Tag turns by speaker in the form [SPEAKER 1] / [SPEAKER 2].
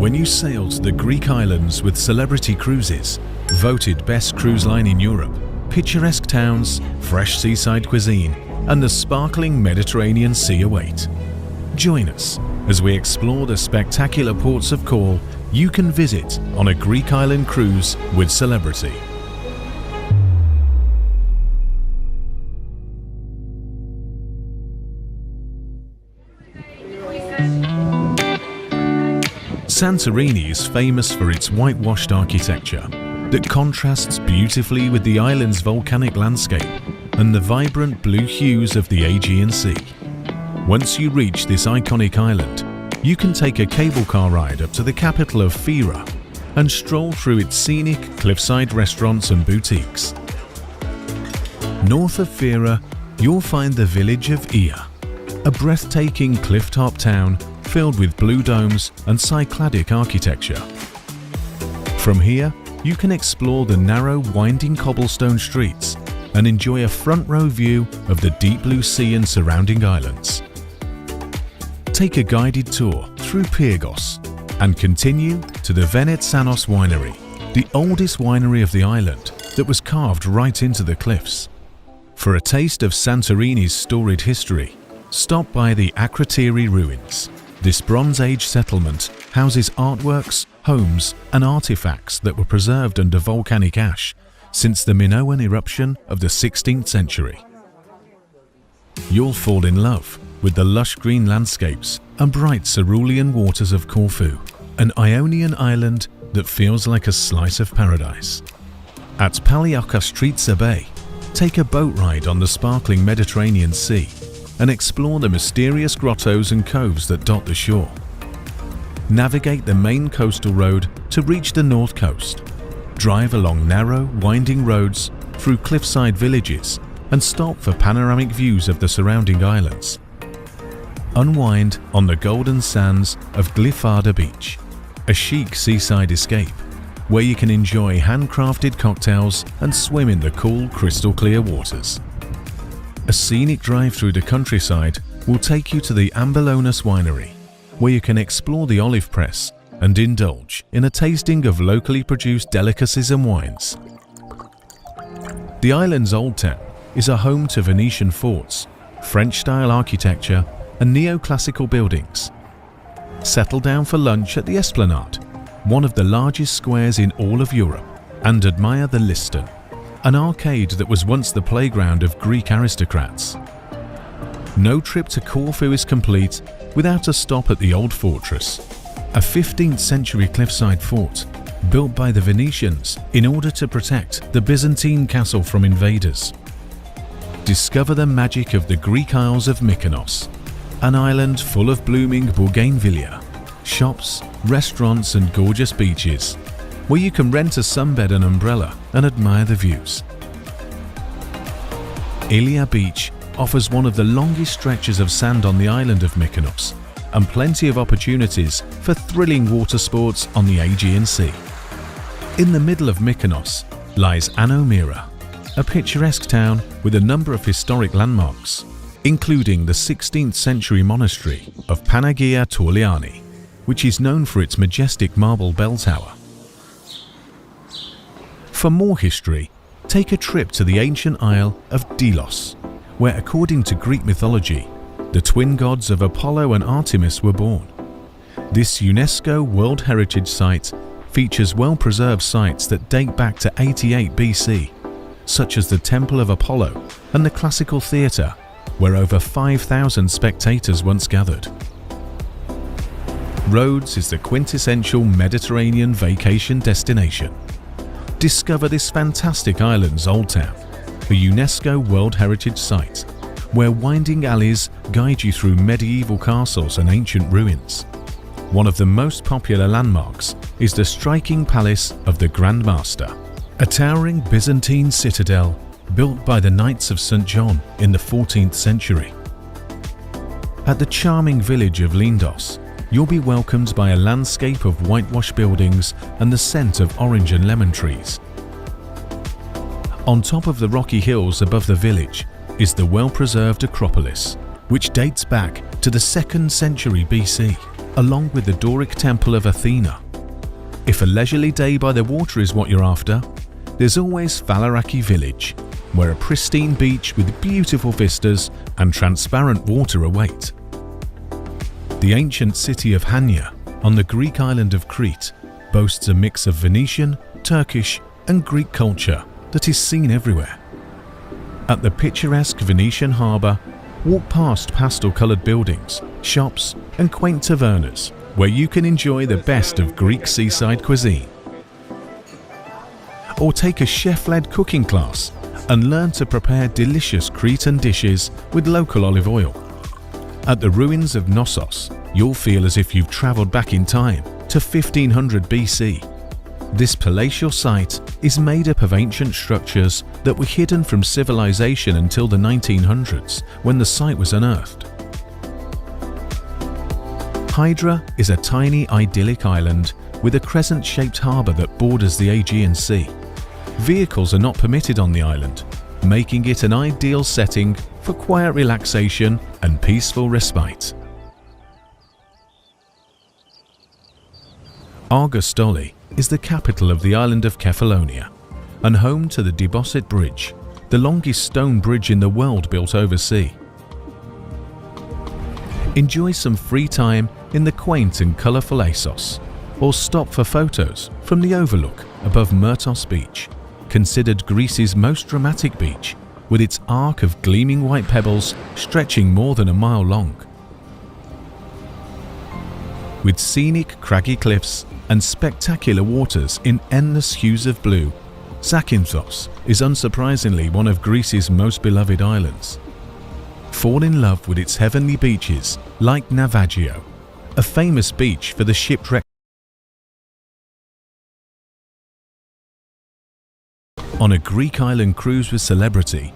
[SPEAKER 1] When you sail to the Greek islands with Celebrity Cruises, voted best cruise line in Europe, picturesque towns, fresh seaside cuisine, and the sparkling Mediterranean Sea await. Join us as we explore the spectacular ports of call you can visit on a Greek island cruise with Celebrity. Santorini is famous for its whitewashed architecture that contrasts beautifully with the island's volcanic landscape and the vibrant blue hues of the Aegean Sea. Once you reach this iconic island, you can take a cable car ride up to the capital of Fira and stroll through its scenic cliffside restaurants and boutiques. North of Fira, you'll find the village of Aegean, a breathtaking cliff-top town filled with blue domes and Cycladic architecture. From here, you can explore the narrow, winding cobblestone streets and enjoy a front-row view of the deep blue sea and surrounding islands. Take a guided tour through Pyrgos and continue to the Venetsanos winery, the oldest winery of the island that was carved right into the cliffs. For a taste of Santorini's storied history, stop by the Akrotiri ruins. This Bronze Age settlement houses artworks, homes, and artifacts that were preserved under volcanic ash since the Minoan eruption of the 16th century. You'll fall in love with the lush green landscapes and bright cerulean waters of Corfu, an Ionian island that feels like a slice of paradise. At Paliakastritsa Bay, take a boat ride on the sparkling Mediterranean Sea and explore the mysterious grottos and coves that dot the shore. Navigate the main coastal road to reach the north coast. Drive along narrow, winding roads through cliffside villages and stop for panoramic views of the surrounding islands. Unwind on the golden sands of Glyfada Beach, a chic seaside escape where you can enjoy handcrafted cocktails and swim in the cool, crystal-clear waters. A scenic drive through the countryside will take you to the Ambelonas winery, where you can explore the olive press and indulge in a tasting of locally produced delicacies and wines. The island's old town is a home to Venetian forts, French-style architecture, and neoclassical buildings. Settle down for lunch at the Esplanade, one of the largest squares in all of Europe, and admire the Liston, an arcade that was once the playground of Greek aristocrats. No trip to Corfu is complete without a stop at the Old Fortress, a 15th century cliffside fort built by the Venetians in order to protect the Byzantine castle from invaders. Discover the magic of the Greek Isles of Mykonos, an island full of blooming bougainvillea, shops, restaurants and gorgeous beaches, where you can rent a sunbed and umbrella and admire the views. Ilia Beach offers one of the longest stretches of sand on the island of Mykonos and plenty of opportunities for thrilling water sports on the Aegean Sea. In the middle of Mykonos lies Anomira, a picturesque town with a number of historic landmarks, including the 16th century monastery of Panagia Toliani, which is known for its majestic marble bell tower. For more history, take a trip to the ancient isle of Delos, where according to Greek mythology, the twin gods of Apollo and Artemis were born. This UNESCO World Heritage Site features well-preserved sites that date back to 88 BC, such as the Temple of Apollo and the Classical Theatre, where over 5,000 spectators once gathered. Rhodes is the quintessential Mediterranean vacation destination. Discover this fantastic island's old town, a UNESCO World Heritage Site, where winding alleys guide you through medieval castles and ancient ruins. One of the most popular landmarks is the striking palace of the Grand Master, a towering Byzantine citadel built by the Knights of St. John in the 14th century. At the charming village of Lindos, you'll be welcomed by a landscape of whitewashed buildings and the scent of orange and lemon trees. On top of the rocky hills above the village is the well-preserved Acropolis, which dates back to the 2nd century BC. along with the Doric Temple of Athena. If a leisurely day by the water is what you're after, there's always Falaraki village, where a pristine beach with beautiful vistas and transparent water await. The ancient city of Hania, on the Greek island of Crete, boasts a mix of Venetian, Turkish and Greek culture that is seen everywhere. At the picturesque Venetian harbour, walk past pastel-coloured buildings, shops and quaint tavernas where you can enjoy the best of Greek seaside cuisine. Or take a chef-led cooking class and learn to prepare delicious Cretan dishes with local olive oil. At the ruins of Knossos, you'll feel as if you've travelled back in time to 1500 BC. This palatial site is made up of ancient structures that were hidden from civilization until the 1900s, when the site was unearthed. Hydra is a tiny idyllic island with a crescent-shaped harbour that borders the Aegean Sea. Vehicles are not permitted on the island, making it an ideal setting for quiet relaxation and peaceful respite. Argostoli is the capital of the island of Kefalonia and home to the Debosit Bridge, the longest stone bridge in the world built over sea. Enjoy some free time in the quaint and colourful Assos, or stop for photos from the overlook above Myrtos Beach, considered Greece's most dramatic beach, with its arc of gleaming white pebbles stretching more than a mile long. With scenic craggy cliffs and spectacular waters in endless hues of blue, Zakynthos is unsurprisingly one of Greece's most beloved islands. Fall in love with its heavenly beaches like Navaggio, a famous beach for the shipwrecked. On a Greek island cruise with celebrity,